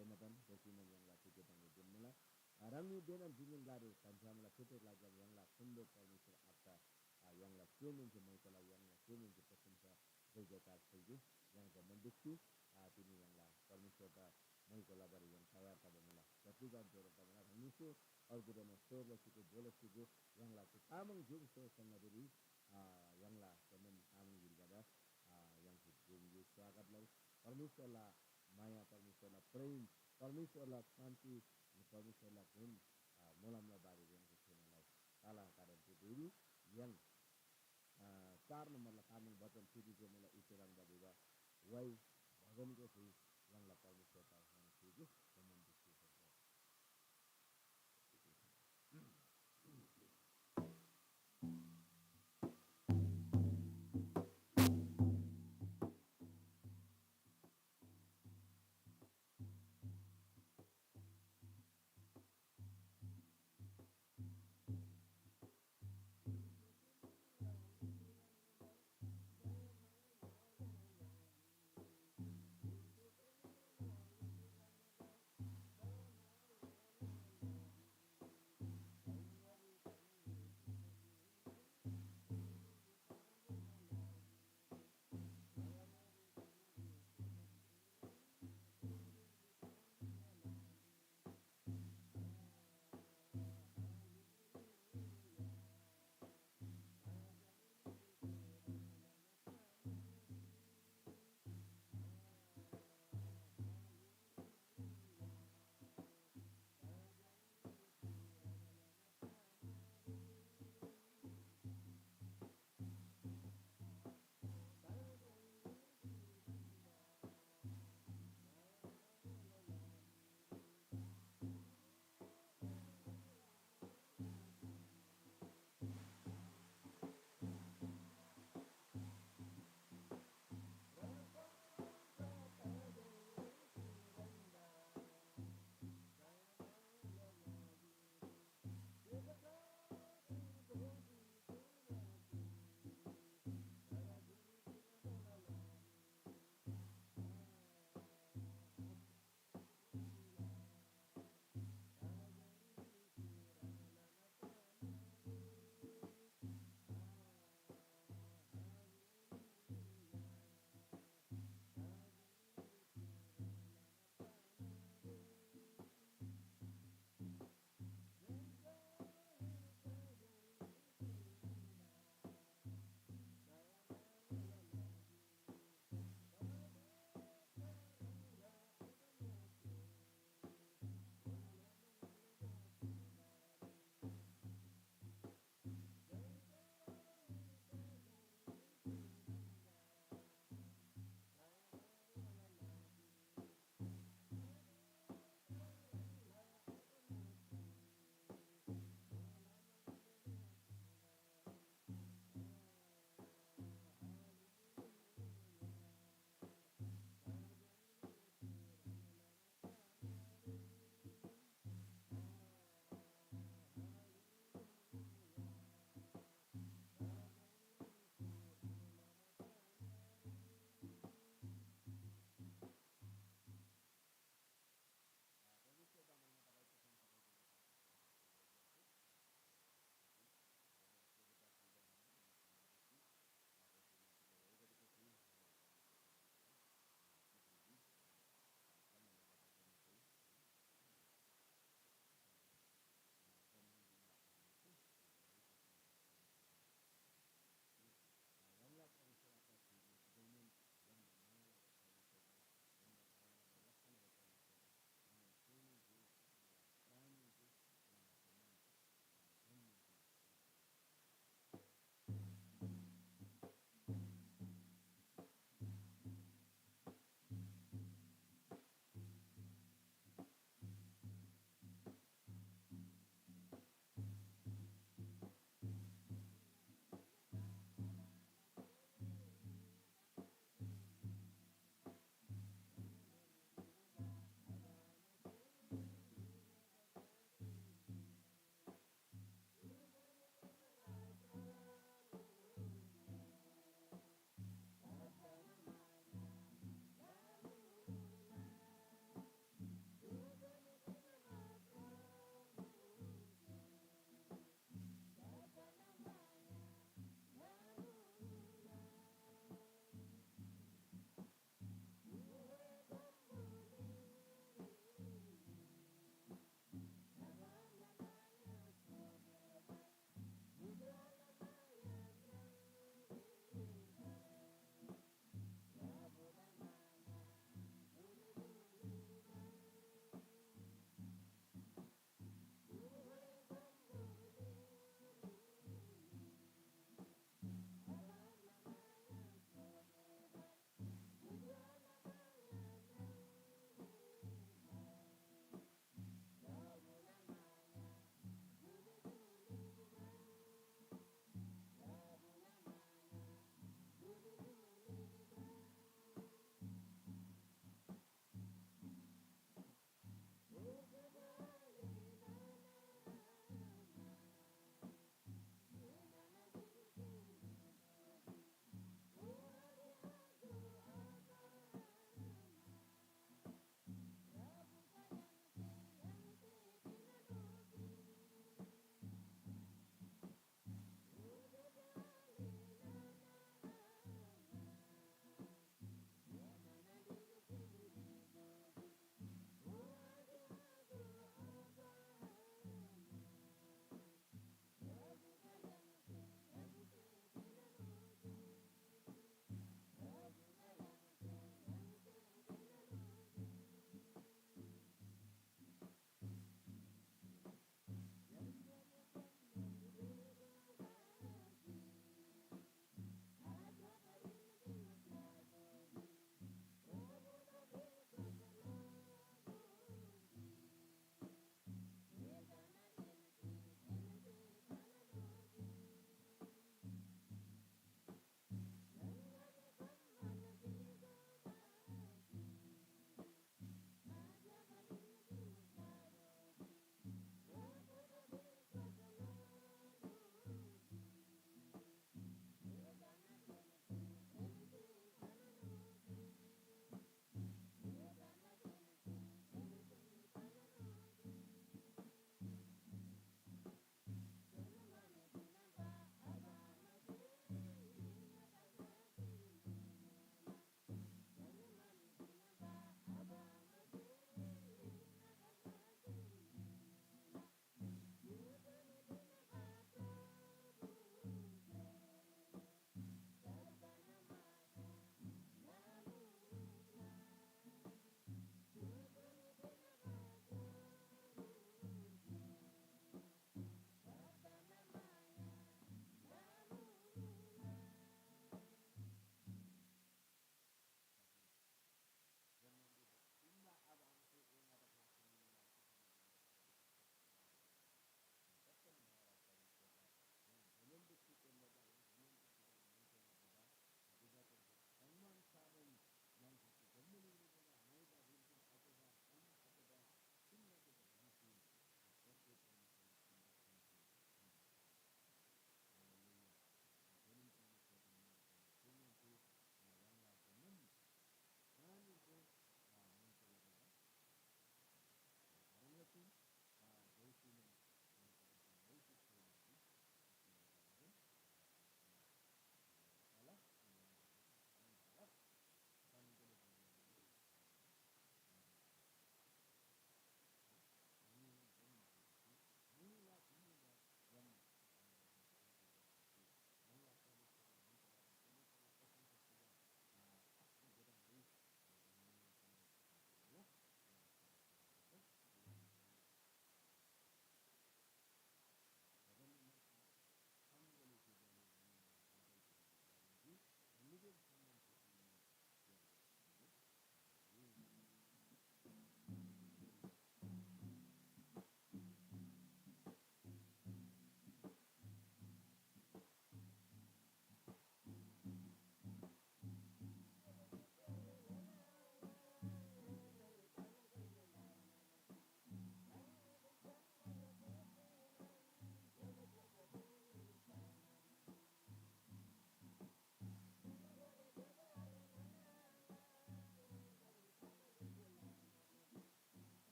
denatan dokumen yang la tiket yang jumlah rangi denan jinin garu kanjam la tiket la jam yang la sundo permisir apa yang la kuemen jemai kala yang la kuemen je pesensa berjata seju yang ke mendukti tini yang la permisir ta mai kala bari yang kaya ta bamula tapi kan jora ta bamula nisu और गुरु ने सोर लसी बोले सीधे yang la tamang jung so sama diri yang la temen tamang juga yang hidung swagat lai permisir la maya permisir la prem permisir la santi permisir la gun molam la bari yang kecil lai kala kadan diri yang 4 number ला कामंग button सीधी जो मला इतरंग बदीगा वही भगन को थी yang la permisir ta yang सीधी temen dikti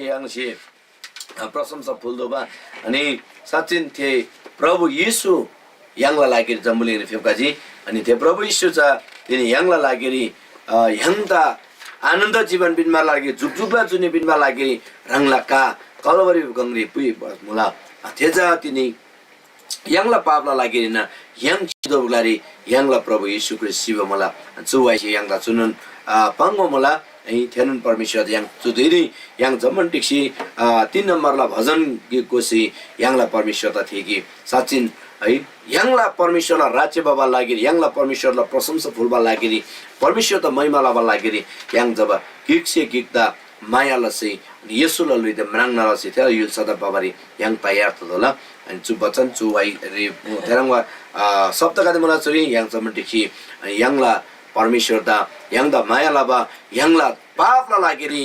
यांशी प्रशंसा फुल्दोबा अनि साँच्चिन थे प्रभु येशू यांगला लागेर जम्बुलिने फेवकाजी अनि थे प्रभु येशूचा तिनी यांगला लागेरी यांगता आनन्द जीवन बिनमा लागि जुगजुगला जुने बिनमा लागि रंगला का कलवरी गंगरी पुई मुला थेजा तिनी यांगला पापला लागि न yang chidogulari yang la Prabhu Yesu Christ siwa mala chuwai si yang la chunun pangmo mala ai thenun परमेश्वर yang chudiri yang zaman diksi 3 number ला भजन गीतको सी yang la परमेश्वर त थिए कि साचिन है yang la परमेश्वर ला राज्य बाबा लागि yang la परमेश्वर ला प्रशंसा फुलबा लागि परमेश्वर त महिमा लाबा लागि yang जब गीतसे गीतदा माया लसे येशू ला लुइद मराङ नलसे थे युल सदा बाबारी yang तयार त होला अनि चु बचन चु वाइ रे तेरंगवा सप्तका मला चुरी yang zaman diksi yang la परमेश्वर दा yang दा माया लाबा yang la पाप ला लागि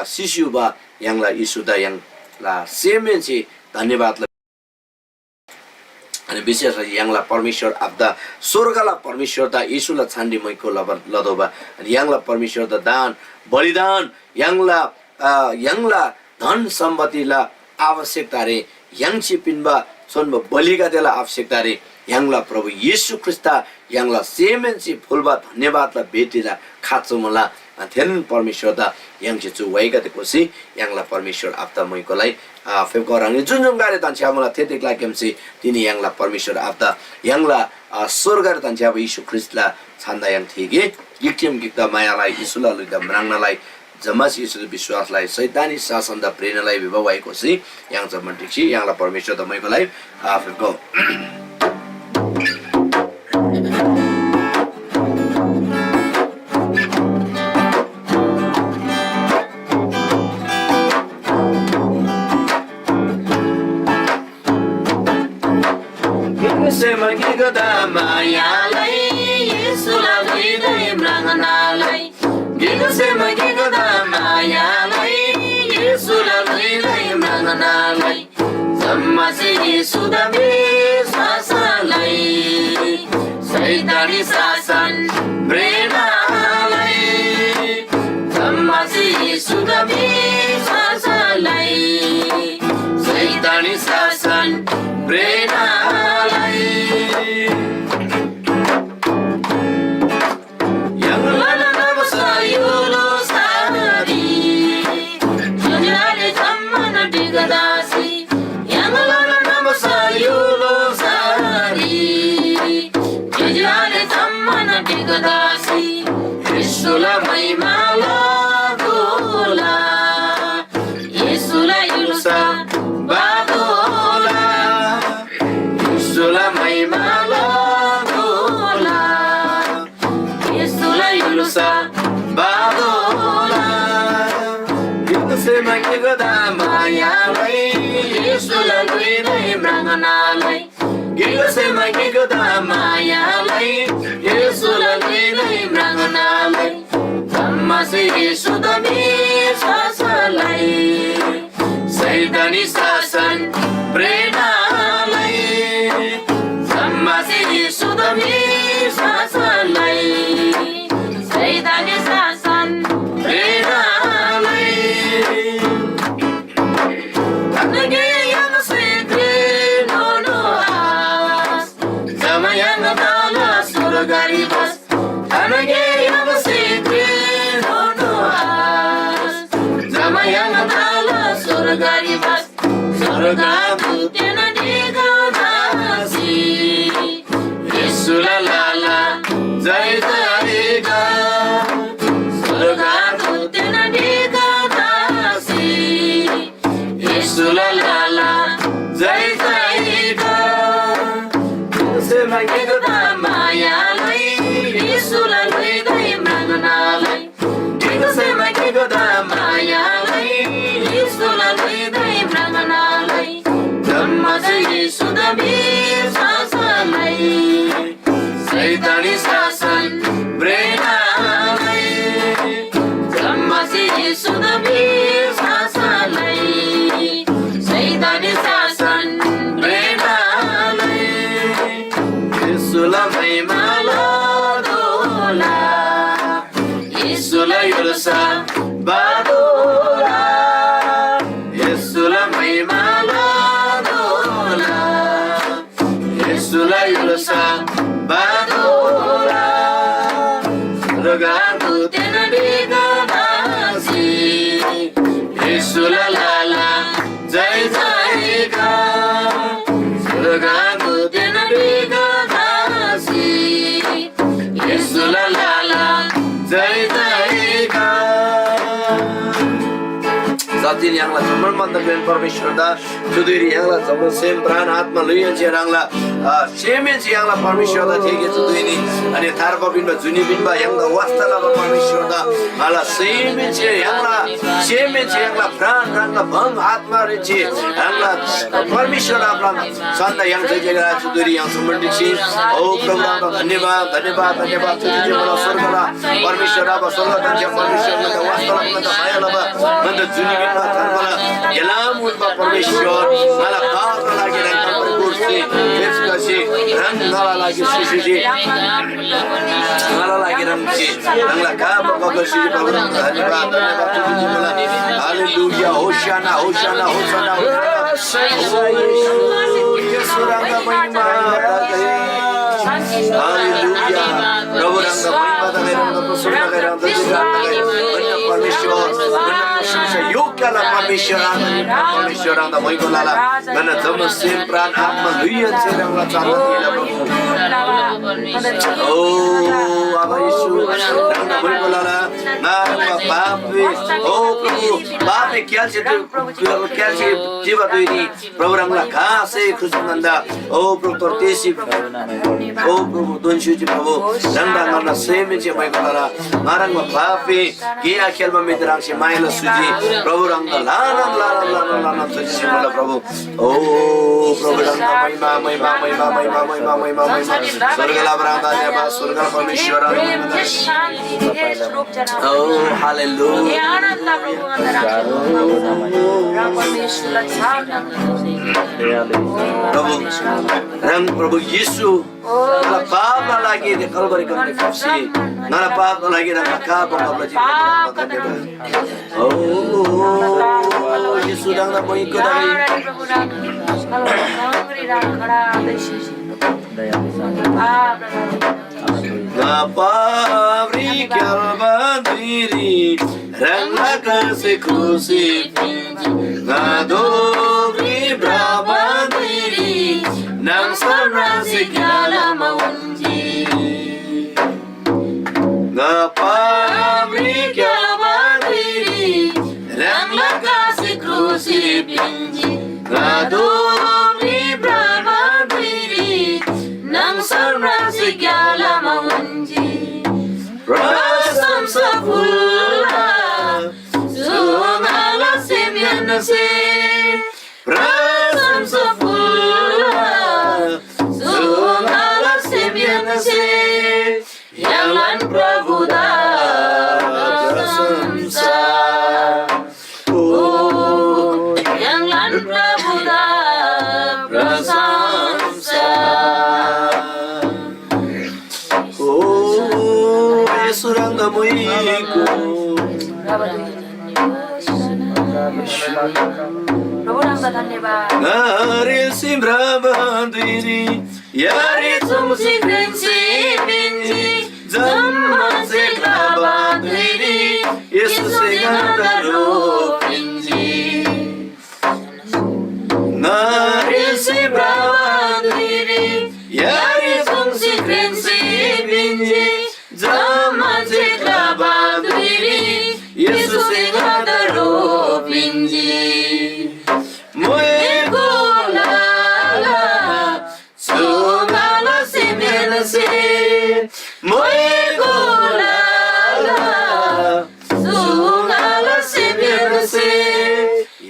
शिशु बा yang la येशू दा yang la सेमेन से धन्यवाद अनि विशेष yang la परमेश्वर अब्दा स्वर्गला परमेश्वर दा येशू ला छान्डी मैको लदोबा अनि yang la परमेश्वर दा दान बलिदान yang la धन सम्पत्ति ला आवश्यकता रे yang चिपिनबा सोनबा बलिगा देला आवश्यकता रे yang la प्रभु येशू ख्रिस्ता yang la सेमेन से फुलबा धन्यवाद ला भेटिला खाचो मला थेन परमेश्वर दा yang चिचु वाइगा देकोसी yang la परमेश्वर आफ्ता मैकोलाई फेवकोराङले जुन जुन गारे तान्छ्या मला त्यतिक लागेमसी तिनी yang la परमेश्वर आफ्ता yang la स्वर्ग रे तान्छ्या येशू ख्रिस्टला छान्दा yang थिगे गिक्यम गिक्ता मायालाई येशूला लुइदा मराङनालाई जमास येशू विश्वासलाई शैतानी शासन दा प्रेरणालाई विभवाएको छि yang जमन दिक्सी yang la परमेश्वर दा मैकोलाई फेवको मायालाई येशूलाई लुइदै मराङनालाई गिगसे मगिगदा मायालाई येशूलाई लुइदै मराङनालाई जम्मासे येशू दा विश्वासलाई शैतानी शासन प्रेरणालाई जम्मासे येशू दा विश्वासलाई शैतानी शासन प्रेरणालाई Yesula maimala gola Yesula yulsa bagola Yesula maimala gola Yesula yulsa bagola Yulsa magigoda mayalai Yesula luidai mranganalai Yulsa magigoda mayalai Yesula luidai mranganalai Tamase Yesu da visasalai Saidani sasan prenalai Tamase Yesu da visasalai Saidani sasan prenalai Tanage yang sedre nono as Sama yang dala surgari bas Tanage yang sedre yang dala surgari bas surga putena digadasi Yesula lala jai jai ga surga putena digadasi Yesula lala jai jai ga se magigda mayalai Yesula luidai mranganalai se magigda mayalai Yesula luidai mranganalai Dhammase Yesu da visasalai Saitani sasan prenalai Dhammase Yesu da visasalai Saitani sasan prenalai Yesula maimala dola Yesula yulsa bagola surgaku tena digadasi Yesula lala jai jai ka surgaku tena digadasi Yesula lala jai jai ka साथी यहाँलाई जम्मन मन्दबेन परमेश्वर दा जुदुरी यहाँलाई जम्मन same प्राण आत्मा लुयन चाहिँ यहाँलाई सेमे चाहिँ यहाँलाई परमेश्वर दा ठेके जुदुनी अनि थारको बिनमा जुनी बिनमा यहाँलाई वास्तला परमेश्वर दा मला सेमे चाहिँ यहाँलाई प्राण रंगा भंग आत्मा रे चाहिँ यहाँलाई परमेश्वर आपला सन्दा यहाँ चाहिँ जगह जुदुरी यहाँ सम्बन्धी चाहिँ ओ प्रभु धन्यवाद धन्यवाद धन्यवाद जुदुरी मला स्वर्गला परमेश्वर आप स्वर्ग दन्छ परमेश्वर दा वास्तला मन्द भयलबा मन्द जुनी Elam ulma permeshwar mala kaapra lagi rangka berkursi Yesus rangala lagi sisi mala lagi rangsi rangla kaapra berkursi Tuhan धन्यवाद Haleluya Hosanna Hosanna Hosanna Yesus rangga महिमा Haleluya Prabhu rangga महिमा दे रंगा प्रसन्न दे रंगा परमेश्वर योग्यला परमेश्वर दा महिमाला गना जम सेम प्राण आत्मा लुयन से रंगला चाहत ओ आबा यीशु रंगा महिमाला ना बापे ओ प्रभु बापे क्या से जीवा दोइनी प्रभु रंगला घासे खुशनंदा ओ प्रभु तोरतेसी ओ प्रभु दोनशु जी प्रभु रंगा गना सेम जे महिमाला नारंग बापे के आखेल में मित्रंग से माइला सुजी प्रभु रंगा लाना तुझे बोला प्रभु ओ प्रभु रंगा महिमा स्वर्गला बरांदा देवा स्वर्गला परमेश्वर ओ हालेलुया प्रभु रंग प्रभु यीशु नाला पाप ना लगी दे कलवरी करने फंसी नाला पाप ना लगी ना का बंगा जीवन ओ यीशु रंग ना कोई को ना पावरी कलवरी रंग कैसे खुशी ना दोरी ब्राह्मणी nang sarasi kala maunji ngapamri kala madiri rang lakasi krusi pinji ngadori brahmadiri nang sarasi kala maunji rasam safulla sungala simyanase rasam safulla Yalan Prabhu da prasamsa Oh Yalan Prabhu da prasamsa Oh Yesus rangga muiku Prabhu rangga धन्यवाद Nari simbrabandiri Yari tumsi krensi binji Zamma se labandiri Yesus segadaru binji Nari simbrabandiri Yari tumsi krensi binji Zamma se labandiri Yesus segadaru binji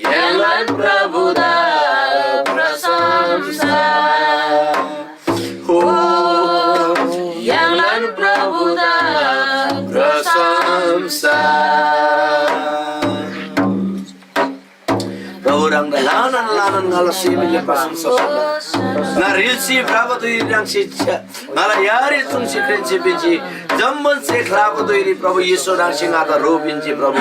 Yalan Prabhu da prasamsa Oh Yalan Prabhu da prasamsa Prabhu rangga lanan ngala simile prasamsa na rilsi Prabhu tu yang sitya ngala yari tum si krensi binji जम्मन से खराब दोइरी प्रभु यीशु रंग सिंगा ता रोपिंचे प्रभु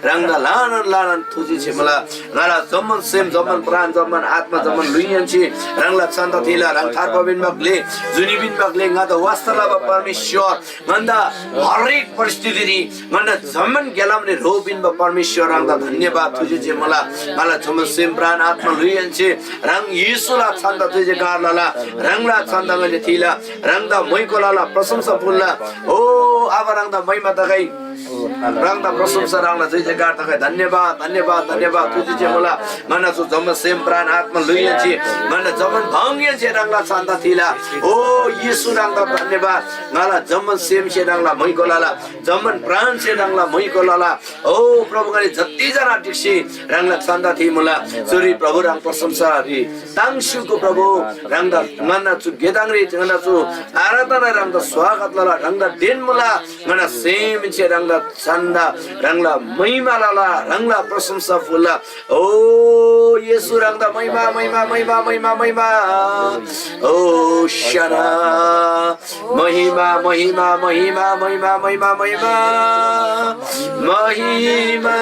रंगदा लानन लानन तुझी छे मला ngala जम्मन सेम जम्मन प्राण जम्मन आत्मा जम्मन लुइयन्ची रंगला छन्द थिला रंग थार पबिन मगले जुनी बिन मगले ngada वास्तला परमेश्वर nganda हरेक परिस्थिति रि nganda जम्मन गेलामले रोपिन परमेश्वर रंगदा धन्यवाद तुझी छे मला ngala जम्मन सेम प्राण आत्मा लुइयन्ची रंग यीशुला छन्द तुझे गारला रंगला छन्द ngale थिला रंगदा मैकोलाला प्रशंसा फुल्ला ओ अब रंगदा महिमा तकै रंगदा प्रशंसा रंगला जय जयकार तकै धन्यवाद धन्यवाद धन्यवाद तुझे छे मला ngana सु जम्मन सेम प्राण आत्मा लुइयन्ची ngana जम्मन भांग्य छे रंगला छन्द थिला ओ यीशु रंगदा धन्यवाद ngala जम्मन सेम छे रंगला मैकोलाला जम्मन प्राण छे रंगला मैकोलाला ओ प्रभु गरे जति जना टिक्सी रंगला छन्द थि मला सुरी प्रभु रंग प्रशंसा रि तांगसुको प्रभु रंगदा ngana सु गेदांगरि ngana सु आराधना रंगदा स्वागत लला रंगदा दिन मला ngana सेम छे रंगला छन्द रंगला महिमालाला रंगला प्रशंसा फुल्ला ओ यीशु रंगदा महिमा महिमा महिमा महिमा महिमा ओ शरा महिमा महिमा महिमा महिमा महिमा महिमा महिमा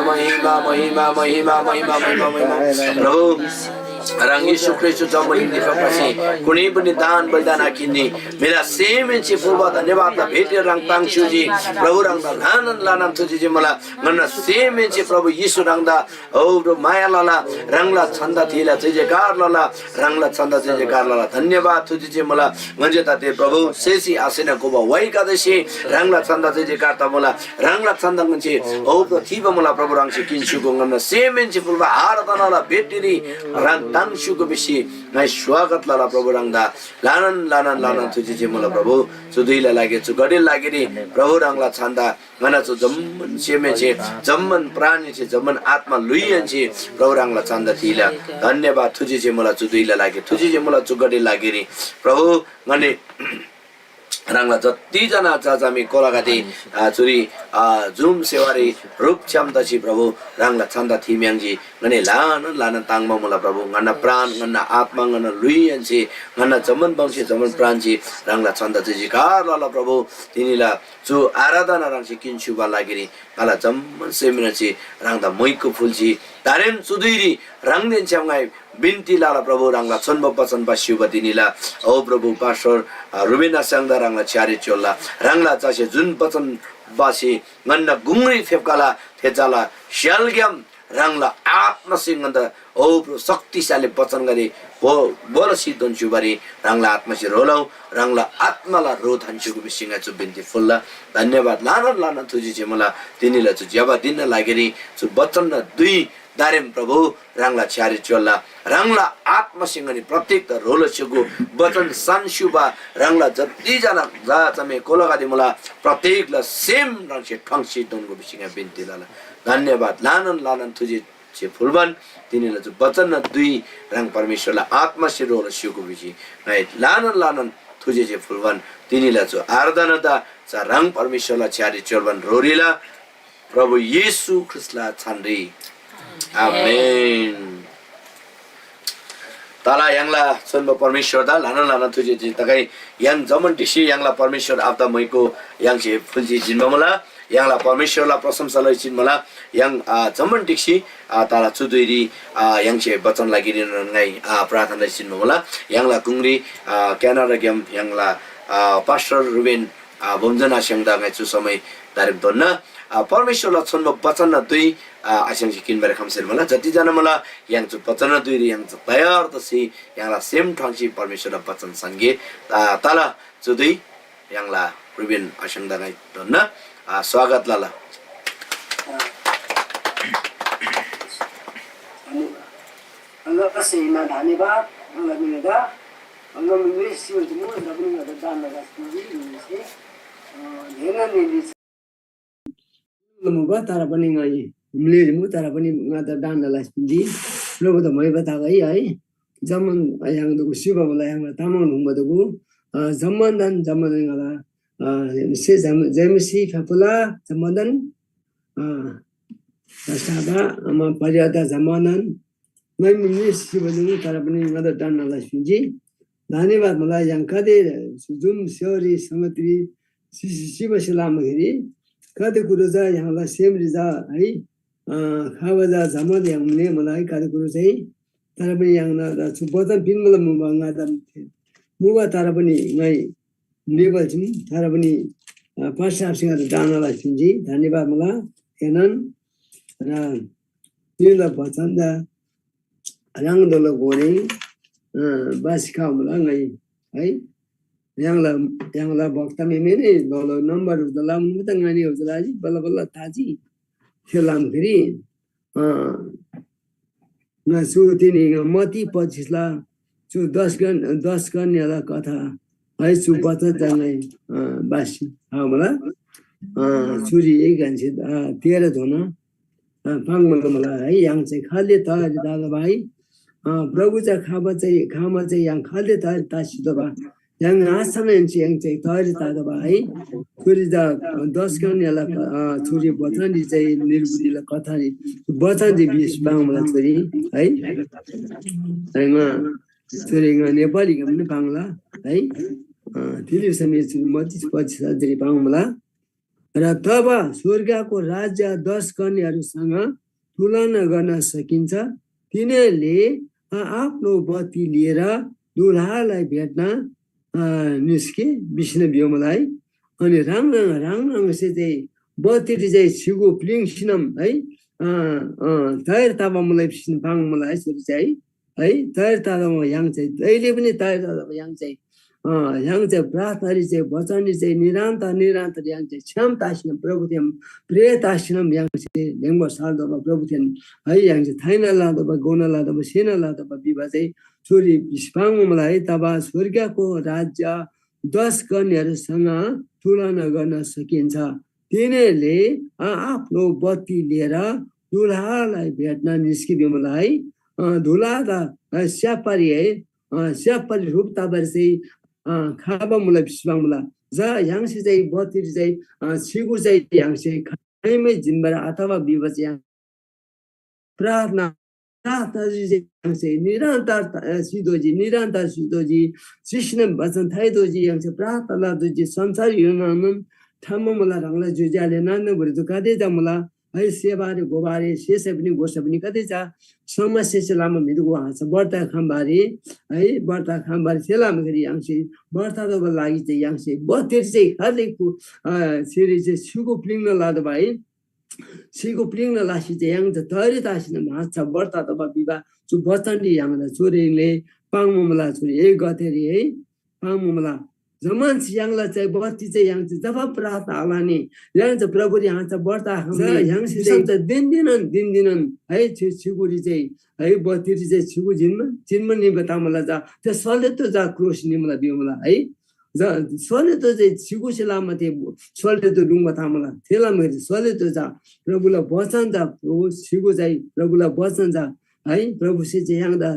महिमा महिमा महिमा महिमा महिमा महिमा प्रभु रंग यीशु ख्रिस्ट जम्मन निफासी कुनै पनि दान बलिदान आकिन्नी मेरा सेमेन्ची फुलबा धन्यवाद भेटे रंग तांगसुजी प्रभु रंग लानन लानन तुझी जे मला गन्न सेमेन्ची प्रभु यीशु रंगदा ओ माया लाला रंगला छन्द थिला जय जयकार लाला रंगला छन्द जय जयकार लाला धन्यवाद तुझी जे मला म्हणजे ता ते प्रभु सेसी आसेना गोबा वाइका देशी रंगला छन्द जय जयकार ता मला रंगला छन्द म्हणजे ओ प्रतिभा मला प्रभु रंग से किन्सु गन्न सेमेन्ची फुलबा आराधनाला भेटिरी रंग तांगसुको बेसी नाइ स्वागत लाला प्रभु रंगदा लानन लानन लानन तुझी जे मला प्रभु सुधुइला लागे छु गडे लागेरी प्रभु रंगला छन्दा ngana छु जम्मन सेमे छे जम्मन प्राण छे जम्मन आत्मा लुइयन छे प्रभु रंगला छन्दा थिला धन्यवाद तुझी जे मला सुधुइला लागे तुझी जे मला छु गडे लागेरी प्रभु ngane रंगला जति जना जाजामी कोलागाती चुरी जुम सेवारी रूप क्षमताची प्रभु रंगला छन्दा थिम्यांगजी ngane लानन लानन तांगमा मला प्रभु ngana प्राण ngana आत्मा ngana लुइयन्सी ngana जमन बंशी जमन प्राणजी रंगला छन्दा चाहिँ कार लाला प्रभु तिनीला जो आराधना रंगसी किन्सुबा लागेरी ngala जम्मन सेमिनाची रंगदा मैको फुलजी दारेम सुधुइरी रंगदेन च्याङाइ बिन्ती लाला प्रभु रंगला छन्ब पचन बासिउबा तिनीला ओ प्रभु पास्टर रुबिना सांगदा रंगला छ्यारी चोल्ला रंगला चासे जुन पचन बासी ngana गुंगरी फेपकाला थेचाला श्यालग्याम रंगला आत्मसिंगन्द ओ शक्तिशाली वचन गरी बोलसी दन्चुबारी रंगला आत्मसी रोलौ रंगला आत्माला रो थान्चुको बिसिंगा छु बिन्ती फुल्ला धन्यवाद लानन लानन तुझी जे मला तिनीला छु जवाब दिन लागेरी छु वचन न दुई दारेम प्रभु रंगला छ्यारी चोल्ला रंगला आत्मसिंगनी प्रत्येक रोल छुगु वचन संशुबा रंगला जति जना जा चमे कोलगादी मला प्रत्येकला सेम रंग से ठंगसी दनको बिसिंगा बिन्ती लाला धन्यवाद लानन लानन तुझी छे फुलबन तिनीला जो वचन न दुई रंग परमेश्वरला आत्मा से रोल शिवको बिसी राइट लानन लानन तुझे छे फुलबन तिनीला जो आराधना दा चा रंग परमेश्वरला छ्यारी चोलबन रोरीला प्रभु येशू ख्रिस्टला छान्री आमेन ताला यांगला सन्ब परमेश्वर दा लानन लानन तुझे जी तकै yang zaman disi yang la परमेश्वर आपदा मैको yang छे फुलजी जिनमा मला yang परमेश्वरला प्रशंसा लैछिन मला yang zaman diksi ताला चुदुइरी yang छे वचन लागिरिन नgai प्रार्थना लैछिन मला yang la कुंगरी Canada game yang la pastor Reuben बमजना स्याङदा ngai छु समय दारिम दोन्न परमेश्वरला छन्ब वचन न दुई आशंसी किनबारे खमसेल मला जति जना मला yang छु वचन न दुई yang छु तयार तसी yang la सेम ठांसी परमेश्वरला वचन संगे ताला चुदुइ yang la रुबेन आशंदा ngai दोन्न स्वागत लाला angga kasi na धन्यवाद angga मिलेगा angga मिले सियो जुमो दबनी ngada दान लगा सुजी से धेना नि नमुबा तारा पनि ngai मिले जुमो तारा पनि ngada दान लगा सुजी लोगो त मै बता गई है जमन yang दगु शिव मलाई yang तामाङ नुबदगु जमनदन जमन ngala से जेमसी फपुला जमनदन सादा अमा पर्यादा जमनन मै मिले शिव जुमो तारा पनि ngada दान लगा सुजी धन्यवाद मलाई यहाँ कतै जुम स्योरी सङ्गति शिवसी लामखेरि कति कुरो छ यहाँलाई सेमरी छ है खाबजा झमद हुने मलाई कति कुरो चाहिँ तर पनि यहाँ वचन पिन मलाई मुगा तर पनि नै नेबल छौँ तर पनि प्रस्तावसँग जानलाई छिन्जी धन्यवाद मलाई हेनन र तिमीलाई वचन दा रङदोलो गोरे बासिका मलाई नै है यहाँलाई भक्ता मेने दलो नम्बर उजला मुत ngani उजला जी बल्ल बल्ल ताजी खेलाम फेरि न सुतिनी मती 25 ला सु 10 कन्याला कथा है सु 50 जना बासी मलाई छुरी एक गान्छे 13 धोना पाङमल मलाई है यहाँ चाहिँ खाले तयारी दादा भाइ प्रभुचा खामा चाहिँ यहाँ खाले तयारी तासिदो बा yang asamen yang cai tari tada ba hai churi da 10 kanyala churi batan di cai nirbudi la katha ni batan di bis bangla churi hai ainga churi nga nepali ga ni bangla hai tili same churi mati 25 dri bangla र तब स्वर्गको राज्य 10 कन्याहरूसँग तुलना गर्न सकिन्छ तिनीहरूले आफ्नो बत्ती लिएर दुल्हालाई भेट्न निस्के विष्णु बियोमलाई अनि राङ चाहिँ बत्ती चाहिँ छिगो प्लिङसिनम है तयार ताबा मलाई विष्णु पाङ मलाई चाहिँ है तयार ताबा याङ चाहिँ अहिले पनि तयार ताबा याङ चाहिँ प्रार्थना चाहिँ वचन चाहिँ निरन्तर याङ चाहिँ क्षमतासिनम प्रभु थियम प्रेतासिनम याङ चाहिँ लेङ्गो सालदबा प्रभु थियन है याङ चाहिँ थाइना लादबा गौना लादबा सेना लादबा विवाह चाहिँ छोरी विस्पाङ मलाई तब स्वर्गको राज्य 10 कन्याहरूसँग तुलना गर्न सकिन्छ तिनीहरूले आफ्नो बत्ती लिएर दुल्हालाई भेट्न निस्किदियो मलाई दुल्हा त स्यापारी है स्यापारी रूप तबर चाहिँ खाबा मलाई विस्पाङ मलाई जा याङसे चाहिँ बत्ती चाहिँ छिगु चाहिँ याङसे खाइमै जिनबाट अथवा विवाह चाहिँ प्रार्थना निरन्तर सिद्धोजी कृष्ण वचन थाइदोजी यहाँ से प्रार्थना दोजी संसार युनानन ठाममा मलाई रङला जुजाले नान्न भरि त कतै जा मलाई है सेवारे गोबारे शेष पनि गोस पनि कतै जा समस्या से लामा मिदुको हाँछ बर्ता खामबारी है बर्ता खामबारी सेलाम गरी यहाँ से बर्ता दो लागि चाहिँ यहाँ से बत्तिर चाहिँ खालेको सिरी चाहिँ सुको प्लिङ लाद भाइ सिको प्लिङ लासी चाहिँ yang तयारी तासिन माछा बर्ता तब विवाह जो बचनले yang छोरीले पाङमला छोरी एक गतेरी है पाङमला जमान yang चाहिँ बत्ती चाहिँ yang जब प्रार्थना आलानी yang चाहिँ प्रभुले यहाँ चाहिँ बर्ता yang चाहिँ दिनदिन है छिगुरी चाहिँ है बत्ती चाहिँ छिगु जिनमा नि बतामला जा त्यो सले त जा क्रोस नि मलाई बिमला है सोले तो छिगु सिलामा थियो सोले तो डुङ्गा थामला थेला मैले सोले तो जा प्रभुलाई वचन जा छिगु चाहिँ प्रभुलाई वचन जा है प्रभु से चाहिँ याङदा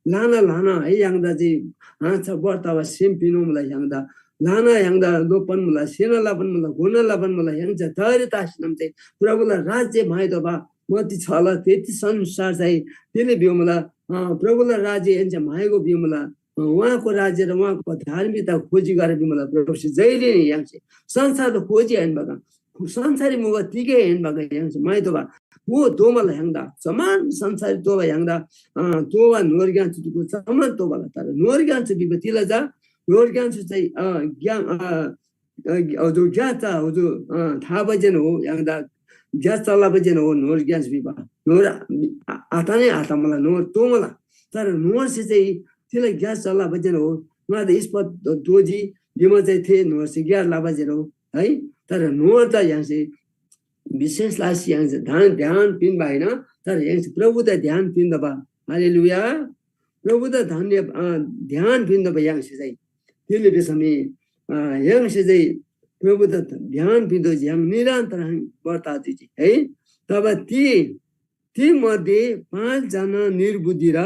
लाना है याङदा चाहिँ हाँछ बर्तावा सेम पिनो मलाई याङदा लाना याङदा लोपन मलाई सेना लापन मलाई गोना लापन मलाई याङछ तयारी तासिनम चाहिँ प्रभुलाई राज्य भएदो बा मती छला त्यति संसार चाहिँ त्यसले बियो मलाई प्रभुलाई राज्य एन्छ माएको बियो मलाई उहाँको राज्य र उहाँको धार्मिकता खोजी गरेर मलाई प्रभु जहिले नै यहाँ चाहिँ संसार खोजी हेर्नुभएको संसारी मुख तिकै हेर्नुभएको यहाँ चाहिँ माइतो बा वो तोमालाई ह्याङ्दा समान संसारी तोबा ह्याङ्दा तोबा नोर्गान्छु समान तोबालाई तर नोर्गान्छु विपतिलाई जा नोर्गान्छु चाहिँ ज्ञान थाहा बजेन हो ह्याङ्दा ग्यास चल्ला बजेन हो नोर्गान्छु विपा नोर आता नै आता मलाई नोर तोमला तर नोर्से चाहिँ त्यसलाई ग्यास चल्ला बजेन हो उहाँ त स्पट दोजी बिमा चाहिँ थिए नोर चाहिँ ग्यास ला बजेन हो है तर नोर त यहाँ चाहिँ विशेष लासी यहाँ चाहिँ ध्यान पिन भएन तर यहाँ चाहिँ प्रभु त ध्यान पिन दबा हालेलुया प्रभु त ध्यान पिन दबा यहाँ चाहिँ त्यसले बेसमी यहाँ चाहिँ प्रभु त ध्यान पिन्दो यहाँ निरन्तर बर्ता है तब ती मध्ये 5 जना निर्बुद्धि र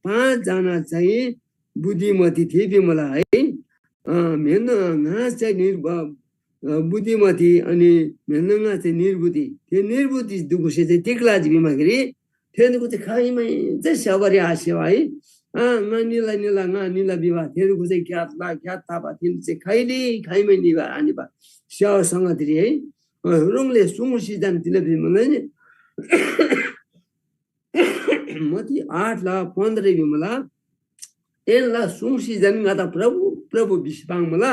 5 जना चाहिँ बुद्धिमती थिए बिमला है मेन चाहिँ बुद्धिमती अनि मेनङा चाहिँ निर्बुद्धि त्यो निर्बुद्धि दुगुसे चाहिँ टिक्ला बिमाखेरि थियो चाहिँ खाइमै चाहिँ सवारी आस्यो है निला निला निला विवाह तेरुको चाहिँ ख्यात थापा तिन चाहिँ खैली खैमै निभा आनिबा स्यासँग तिरी है रुङले सुङ सिजन तिले मलाई नि मती 8 ला 15 विमला एला सुङ सिजन गाता प्रभु विश्वाङ मला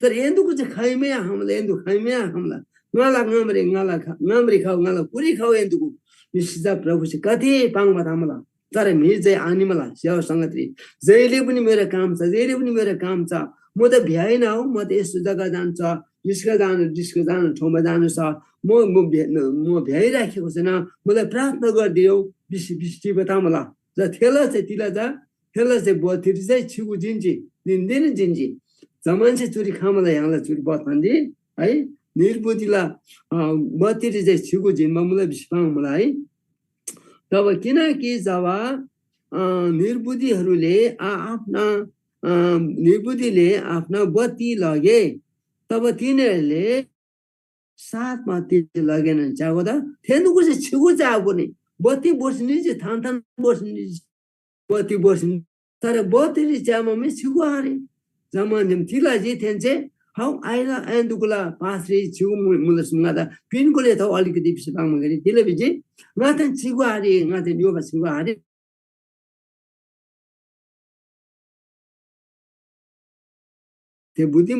तर एन्दुको चाहिँ खैमै हमला एन्दु खैमै हमला ngala ngamri खाऊ ngala पुरी खाऊ एन्दुको विश्वा प्रभु चाहिँ कति पाङमा थामला तर मिर चाहिँ आनिमला स्याउ संगति जहिले पनि मेरो काम छ जहिले पनि मेरो काम छ म त भ्याइन हौ म त यस्तो जग्गा जान्छ जिस्को जानु ठाउँमा जानु छ म भ्याइराखेको छैन मलाई प्रार्थना गरिदियो बिस्टी बता मलाई ज थेला चाहिँ तिला जा थेला चाहिँ बथिरी चाहिँ छिगु जिन्जी दिनदिन जिन्जी जमान चाहिँ चुरी खामला यहाँलाई चुरी बथान्दी है निर्बुद्धिला बथिरी चाहिँ छिगु जिनमा मलाई बिस्पाङ मलाई है तब किनकि जब निर्बुद्धिले आफ्ना बत्ती लगे तब तिनीहरूले साथमा ती लगेन चाहो त थेनुको चाहिँ छिगु चाहको नि बत्ती बस्ने चाहिँ थान बस्ने बत्ती बस्ने तर बत्ती च्यामा मे छिगु हारे जमान तिला जी थेन चाहिँ हाउ आइला एन्दुकुला पासरी छिगु मुलसुङा त पिनकोले त अलिकति बिस्पाङ गरी तिले बिजी ngaten छिगु हारे ngaten यो छिगु हारे ते बुद्धि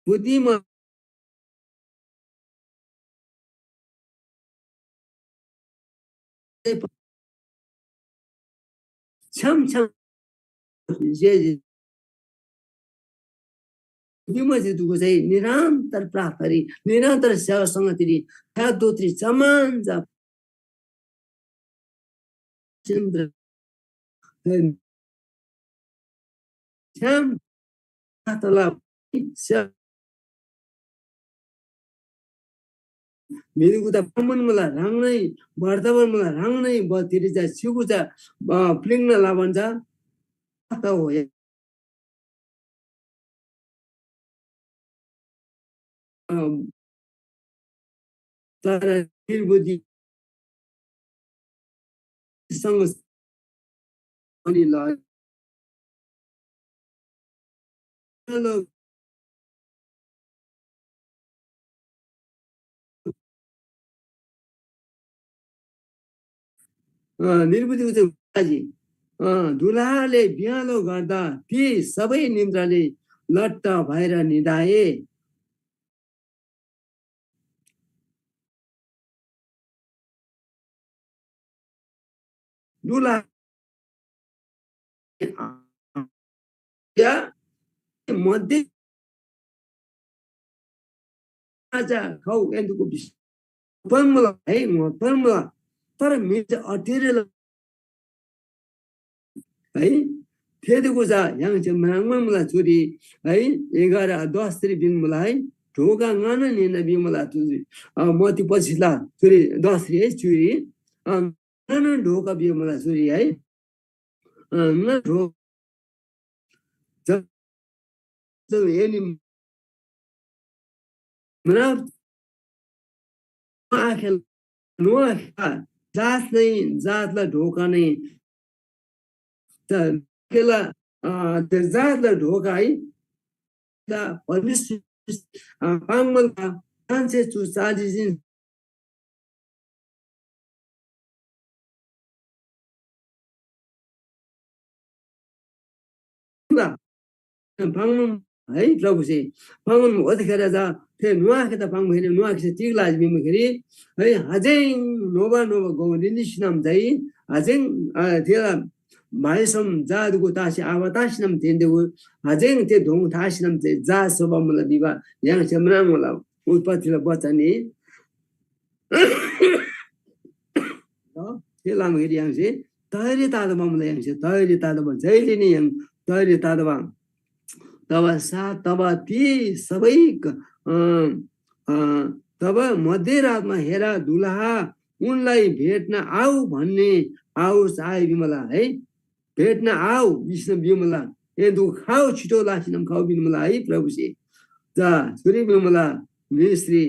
बुद्धिमा छम बुद्धिमा चाहिँ दुःख चाहिँ निरन्तर प्रार्थना निरन्तर सेवासँग तिरी ह्या दोत्री समान जा छम तला मेरो कुदा पमन मला राङ्नै वर्तमान मला राङ्नै बतिरी जा छिगु जा प्लिङ्न लाभन्छ त हो तर निर्बुद्धि सँग अनि ल निर्बुद्धिको चाहिँ दुलाले बिहालो गर्दा ती सबै निन्द्राले लट्ट भएर निदाए दुला मध्ये आजा खाउ एन्दुको विष परमला है म परमला तर मेरो अटेरे है फेदको जा यहाँ चाहिँ मलाई छोरी है 11-10 दिन मलाई ढोका गान नि नबी मलाई तुझी मति पछिला छोरी 10 है छोरी गान ढोका बियो मलाई छोरी है न ढो जब एनी मना आखेल नुआ जातलाई ढोका नै केला जातलाई ढोका है पाङमलका मान्छे चाली पाङ है प्रभु चाहिँ पाङन अतिखेर जा थे नुआखे त पाङ भएन नुआखे चाहिँ टिक लाज बिमखेरि है हजेङ नोबा गौरिनी सिनाम चाहिँ हजेङ तेला भाइसम जादुको तासी आवा तासिनम तेन्दे हजेङ ते ढोङ तासिनम चाहिँ जा सोबा मलाई विवाह यहाँ चाहिँ मलाई उत्पत्तिलाई बचाने त्यो लामखेरि यहाँ चाहिँ तैरी तादोमा मलाई यहाँ चाहिँ तैरी तादोमा जहिले नै यहाँ तैरी तादोमा तब ती सबै तब मध्यरातमा हेर दुलहा उनलाई भेट्न आऊ भन्ने आओस् आए विमला है भेट्न आऊ विष्णु विमला 얘도 खाओ छिटो लासिनम खाओ बिन मलाई प्रभु से जा छोरी बिमला मिस्त्री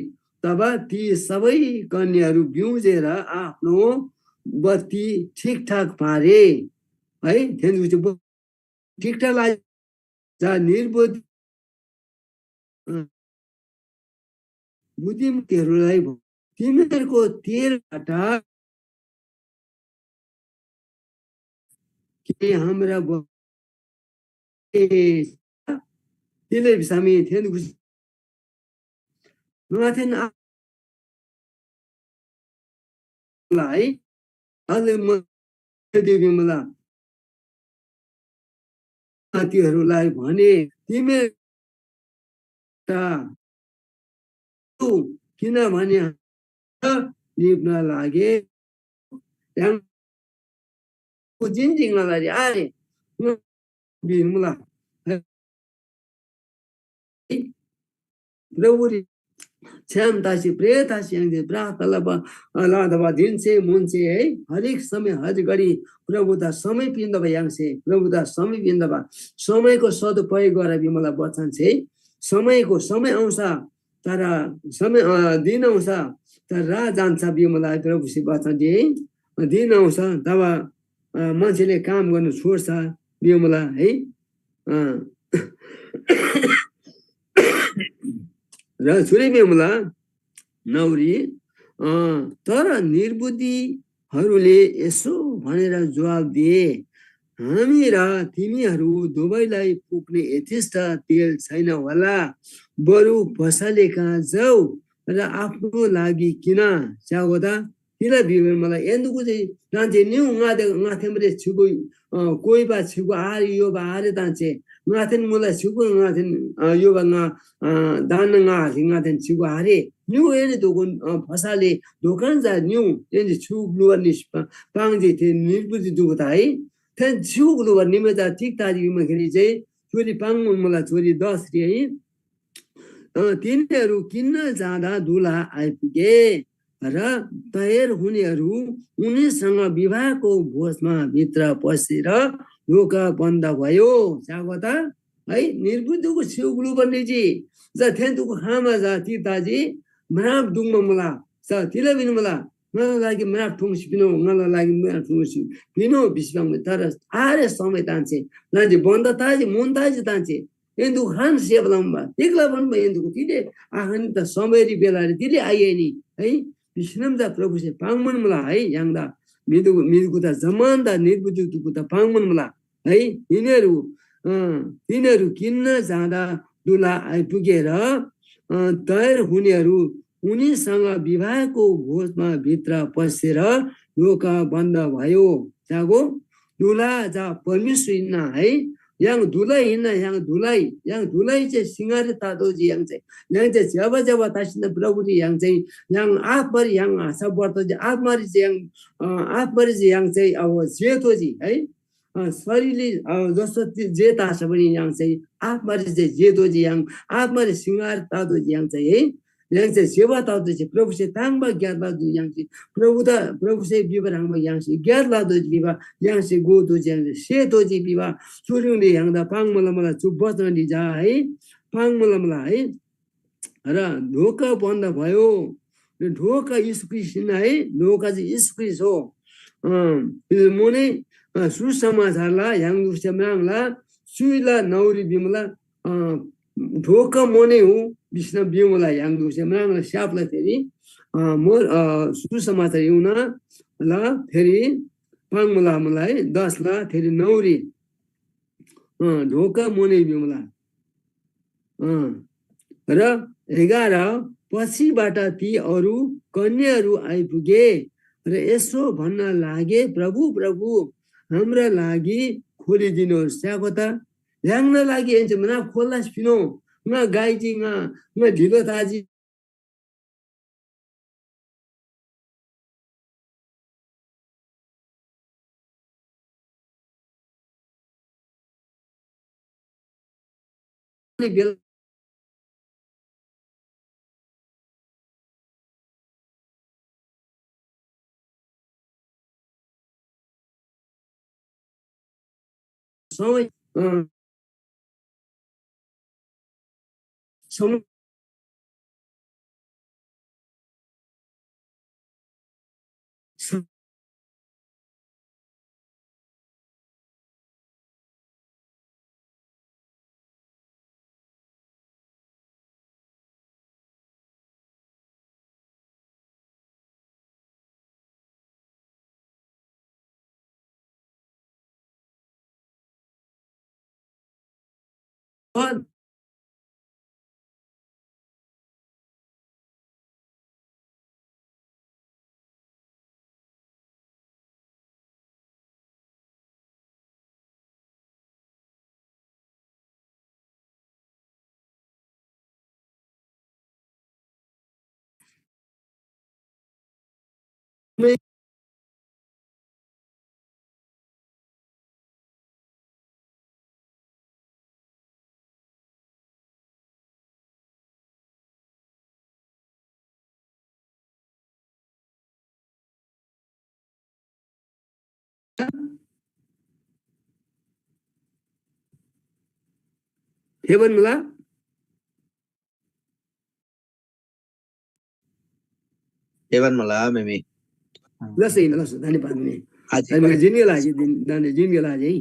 तब ती सबै कन्याहरू बिउजेर आफ्नो बत्ती ठिकठाक पारे है ठिकठाक लाग्यो जा निर्बोध बुद्धिमतीहरूलाई तिमीहरूको तेलबाट के हाम्रा त्यसले हामी माथि है अझै मलाई साथीहरूलाई भने तिमी किनभने निप्न लागे जिङलाई आए प्रभुले क्षमतासी प्रेतासी प्रार्थना दिन से मुन से है हरेक समय हर घडी प्रभुता समय पिन्दबा यांसे प्रभुता समय पिन्दबा समयको सदुपयोग गरेर मलाई वचन छे समयको समय आउँछ तर समय दिन आउँछ तर रात जान्छ मलाई प्रभु से वचन दिए दिन आउँछ तब मान्छेले काम गर्नु छोड्छ मलाई है र छोरी बेमुला नौरी तर निर्बुद्धिहरूले यसो भनेर जवाब दिए हामी र तिमीहरू दुवैलाई पुग्ने यथेष्ट तेल छैन होला बरु पसले कहाँ जाऊ र आफ्नो लागि किन चाहो त तिला बिगर मलाई ఎందుకు तान्छे न्यू ngathemre छिगु कोही बा छिगु आरे यो बा आरे तान्छे ngaten मुला छिगु ngaten यो बा दान ngaten छिगु आरे न्यू एने दोगुन फसाले दोकान जा न्यू एने छिगु निस्पा पाङजे थे निर्बुद्धि दुखता है थन छिगु निमे जा ठीक ताजी मखरी चाहिँ छोरी पाङ मलाई छोरी 10 रे है तिनीहरू किन्न जाँदा दुला आइपुगे र तयार हुनेहरू उनीसँग विवाहको भोजमा भित्र पसेर ढोका बन्द भयो जागो त है निर्बुद्धको छेउगुलु बन्नेजी जा थेन्तुको खामा जा तिताजी मराब दुङमा मला जा तिला बिन मला मलाई लागि मराब ठुङसी पिनो मलाई लागि मराब ठुङसी पिनो बिस्बाङ तर आरे समय तान्छे लाजे बन्द ताजी मन ताजी तान्छे एन्दु खान सेबलम्बा एकला बन्ब एन्दुको तिले आखन त समयरी बेलाले तिले आइए नि है विष्णुमदा प्रभु से पाङमन मला है याङदा मिदुको त जमानदा निर्बुद्धको त पाङमन मला है तिनीहरू किन्न जाँदा दुला आइपुगेर तयार हुनेहरू उनीसँग विवाहको भोजमा भित्र पसेर ढोका बन्द भयो जागो दुला जा परमेश्वर हिँड्न है yang dulai hina yang dulai चाहिँ सिंगारे तातो जी yang चाहिँ जब तासिन प्रभु जी yang आफर yang आशा बढ्दो जी आफमारी चाहिँ yang चाहिँ अब जेतो जी है शरीरले जस्तो जे ताछ पनि yang चाहिँ आफमारी चाहिँ जेतो जी yang आफमारी सिंगार तातो जी yang चाहिँ है yang चाहिँ सेवा तातो जी प्रभु से ताङबा ज्ञात लादो yang चाहिँ प्रभु से विवर हाङबा yang चाहिँ ज्ञात लादो विवा yang चाहिँ गोदो yang चाहिँ सेतो जी विवा सुरुङले हाङदा पाङ मलाई चुप बच्न दिजा है पाङ मलाई है र ढोका बन्द भयो ढोका यीशु ख्रीष्ट है ढोका चाहिँ यीशु ख्रीष्ट हो मुने सुसमाचारला yang दुसमाङला सुइला नौरी बिमला ढोका मोने हो विष्णु बिमला yang दुसमाङला स्यापला फेरि मोर सुसमाचार युना ल फेरि पाङ मलाई 10 ला फेरि नौरी ढोका मोने बिमला र 11 पछिबाट ती अरू कन्याहरू आइपुगे र यसो भन्न लागे प्रभु हाम्रा लागि खोलिदिनुहोस् चाको त ल्याङ्न लागि एन्छ मना खोल्लास पिनो न गाइजी न ढिलो ताजी समय सम हेवन मला Evan malah memi. लसै धाने पार्ने Aji अनि जिन्गे लागि दाने जिन्गे लागि है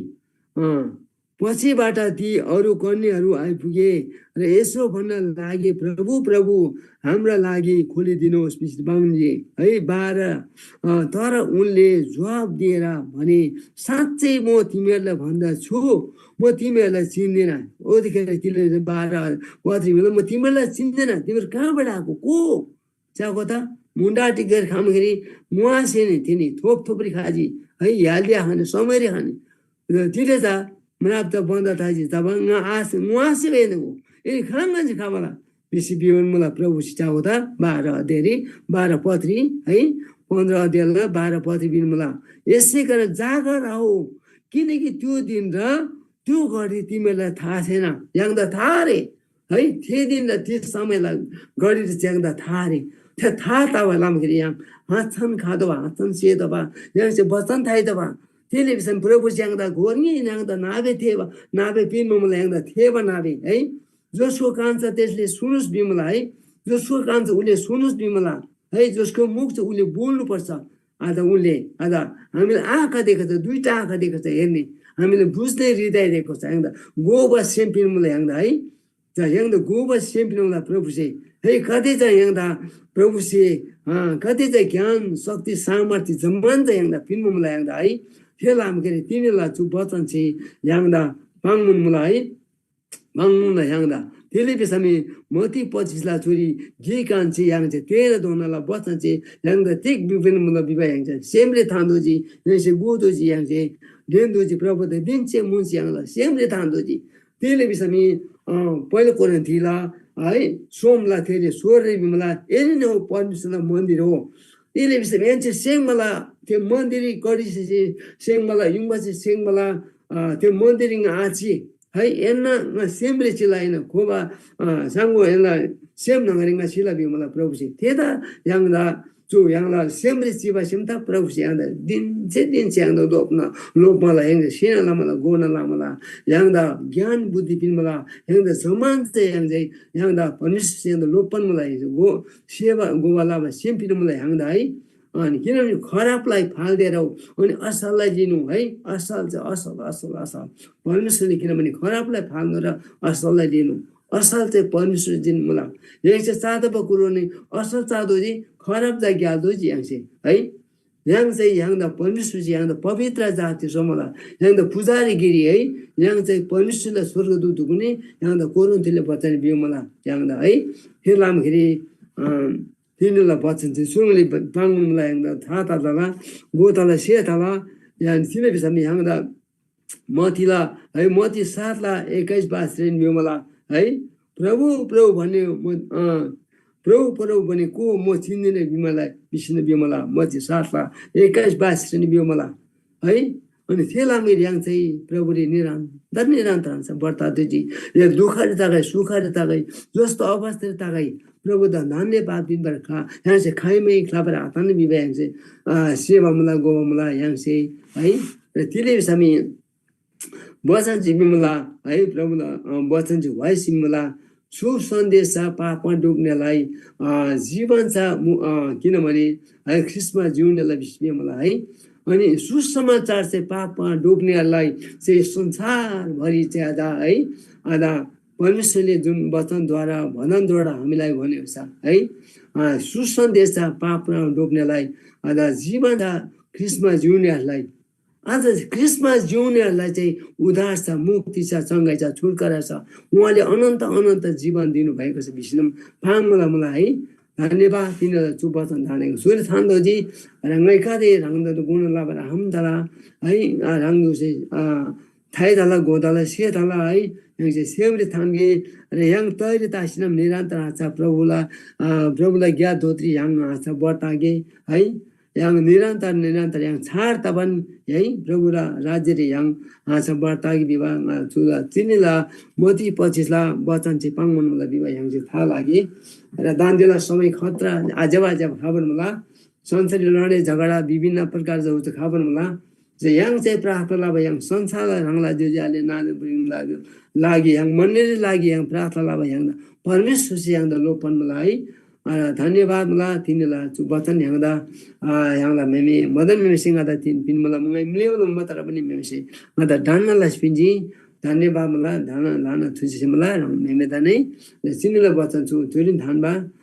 पछिबाट ती अरू कन्याहरू आइपुगे र यसो भन्न लागे प्रभु प्रभु हाम्रा लागि खोलिदिनुहोस् बाहुनले है 12 तर उनले जवाब दिएर भने साँच्चै म तिमीहरूलाई भन्दछु म तिमीहरूलाई चिन्दैन ओदेखिर तिमीले 12 पत्रीले म तिमीहरूलाई चिन्दैन तिमीहरू कहाँबाट आएको को चाको त मुन्डा टिकेर खाँदाखेरि मुहासे नै थिए थोप थोप्री खाजी है हालिया खाने समयले खाने तिले त मनाब त बन्द थाजी तब आस मुहासे भेनेको ए खाँगन्छ खामला बेसी बिवन मलाई प्रभु चाको त 12 अध्याय 12 पत्री है 15 अध्याय 12 पत्री बिन मला यसै गरेर जागर आऊ किनकि त्यो दिन र त्यो घडी तिमीलाई थाहा छैन याङ्दा थाहा रे है त्यो दिन र त्यो समयलाई घडी च्याङ्दा थाहा रे त्यो थाहा तब लामखेरि यहाँ हातछन् खाँदो भए हातछन् सेदो भए यहाँ चाहिँ बच्चन थाइदो भए टेलिभिजन प्रभु च्याङ्दा घोर्नी याङ्दा नाभे थिए नाभे पिनमा मलाई याङ्दा थिए नाभे है जसको कान्छ त्यसले सुनुस् बिमला है जसको कान्छ उसले सुनुस् बिमला है जसको मुख छ उसले बोल्नुपर्छ आज उसले आज हामीले आँखा देखेको छ दुईटा आँखा देखेको छ हेर्ने हामीले बुझ्दै हृदय दिएको छ याङ्दा गोबर सेम्पिन मलाई याङ्दा है याङ्दा गोबर सेम्पिन मलाई प्रभु चाहिँ है कति चाहिँ याङ्दा प्रभु से कति चाहिँ ज्ञान शक्ति सामर्थ्य जम्मान चाहिँ याङ्दा पिन्नु मलाई याङ्दा है फेला हामीले तिनीहरूलाई चु वचन चाहिँ याङ्दा पाङ्मुन मलाई है पाङ्मुनलाई याङ्दा त्यसले पछि मती 25 छोरी गे कान्छे याङ चाहिँ 13 दोनला वचन चाहिँ याङ्दा तिक विभिन्न मलाई विवाह याङ चाहिँ सेमले थान्दोजी यसे गोदोजी याङ चाहिँ डेन्दोजी प्रभु त दिन चाहिँ मुन्स याङला सेमले थान्दोजी त्यसले पछि पहिलो कोरिन्थीला है सोमला तेरे स्वर्ग बिमला एनी नै हो परमेश्वरको मन्दिर हो त्यसले पछि मान्छे सेङमला त्यो मन्दिर गरिसि सेङमला युङमा चाहिँ सेङमला त्यो मन्दिर आछि है एन्न सेमले चिलाइन खोबा सांगो एला सेम नगरिङमा चिला बिमला प्रभु चाहिँ त्यता याङदा जो याङला सेमले चिबा सिमता प्रभु चाहिँ याङदा दिन याङदा लोपमला याङदा सिनाला मला गोनाला मला याङदा ज्ञान बुद्धि पिनमला याङदा समान चाहिँ याङदा परमेश्वर याङदा लोपन मलाई गो सेवा गोवालामा सेम पिनमला याङदा है अनि किनभने खराबलाई फाल्दिएर अनि असललाई लिनु है असल चाहिँ असल असल असल परमेश्वरले किनभने खराबलाई फाल्नु र असललाई लिनु असल चाहिँ परमेश्वर दिनु मलाई यहाँ चाहिँ चाँदोको कुरो नै असल चाँदो चाहिँ खराब चाहिँ ग्याल्दो चाहिँ यहाँ चाहिँ है यहाँ चाहिँ याङ्दा परमेश्वर चाहिँ याङ्दा पवित्र जाति समला याङ्दा पुजारीगिरी है यहाँ चाहिँ परमेश्वरलाई स्वर्गदूत हुने याङ्दा कोरिन्थीले बचाउने बिउ मलाई याङ्दा है फेरि लामखेरि तिनीहरूलाई बच्चन चाहिँ सुँगले पाङ्गुलाई याङ्दा थाहा तला गोतालाई सेताला यहाँ तिनै बिचमा याङ्दा मतिला है मती 7:21 बिउमला है प्रभु प्रभु भन्ने प्रभु प्रभु भने को म चिन्दिनँ बिमलाई बिसिन बिमला मती 7:21 बिउमला है अनि थेलामी याङ चाहिँ प्रभुले निरन्तर हुन्छ बर्तादुजी यो दुःखले तागै सुखले तागै जस्तो अवस्थाले तागै प्रभु द धन्यवाद दिनबाट यहाँ चाहिँ खाइमै खलाबर हातन बिबा यहाँ चाहिँ सेवा मला गोवा मला यहाँ चाहिँ है र त्यसले बिसामी वचन चाहिँ बिमला है प्रभु वचन चाहिँ वाइ सिमला शुभ सन्देश छ पापमा डुब्नेलाई जीवन छ किनभने है ख्रिस्टमा जिउनेलाई विश्वलाई है अनि सुसमाचार चाहिँ पापमा डुब्नेहरूलाई चाहिँ संसारभरि चाहिँ आधा परमेश्वरले जुन वचनद्वारा भननद्वारा हामीलाई भनेको छ है सुसन्देश छ पापमा डुब्नेलाई आधा जीवन छ ख्रिस्टमा जिउनेहरूलाई आज ख्रिस्टमा जिउनेहरूलाई चाहिँ उद्धार छ मुक्ति छ चङ्गाइ छ छुटकारा छ उहाँले अनन्त जीवन दिनुभएको छ विष्णु मलाई है धन्यवाद तिनीहरूलाई चुप वचन धानेको सूर्य थान्दोजी रङ्गैकादे रङ्गदो गुण लाभा हमदला है रङ्गु चाहिँ थाइदला गोदला सेदला है yang सेमले थान्गे र yang तैरी तासिनम निरन्तर आछा प्रभुलाई ज्ञात धोत्री yang आछा बटागे है yang निरन्तर yang छाड तबन है प्रभुला राज्य रे yang आछा बटागे विवाह चुला तिनीला मोती पछिला वचन चाहिँ पाङ्गनला विवाह yang चाहिँ थाहा लागे र दान्देला समय खतरा आजब खबर मला संसारी लडे झगडा विभिन्न प्रकार जस्तो खबर मला yang चाहिँ प्रार्थना ला yang संसारलाई रङला जुजाले नाले बुइङ लाग्यो लागि yang मन्नेले लागि yang प्रार्थना ला yang परमेश्वर से yang लोपन मलाई धन्यवाद मला तिनीलाई चु वचन yang ला मेमे मदन मेमे सिंह आदा तिन पिन मला मंगै मिलेवल मतर पनि मेमेसे मत डान्नला स्पिन्जी धन्यवाद मला धाना लाना थुसी मला मेमे दनै तिनीलाई वचन छु थुरिन धानबा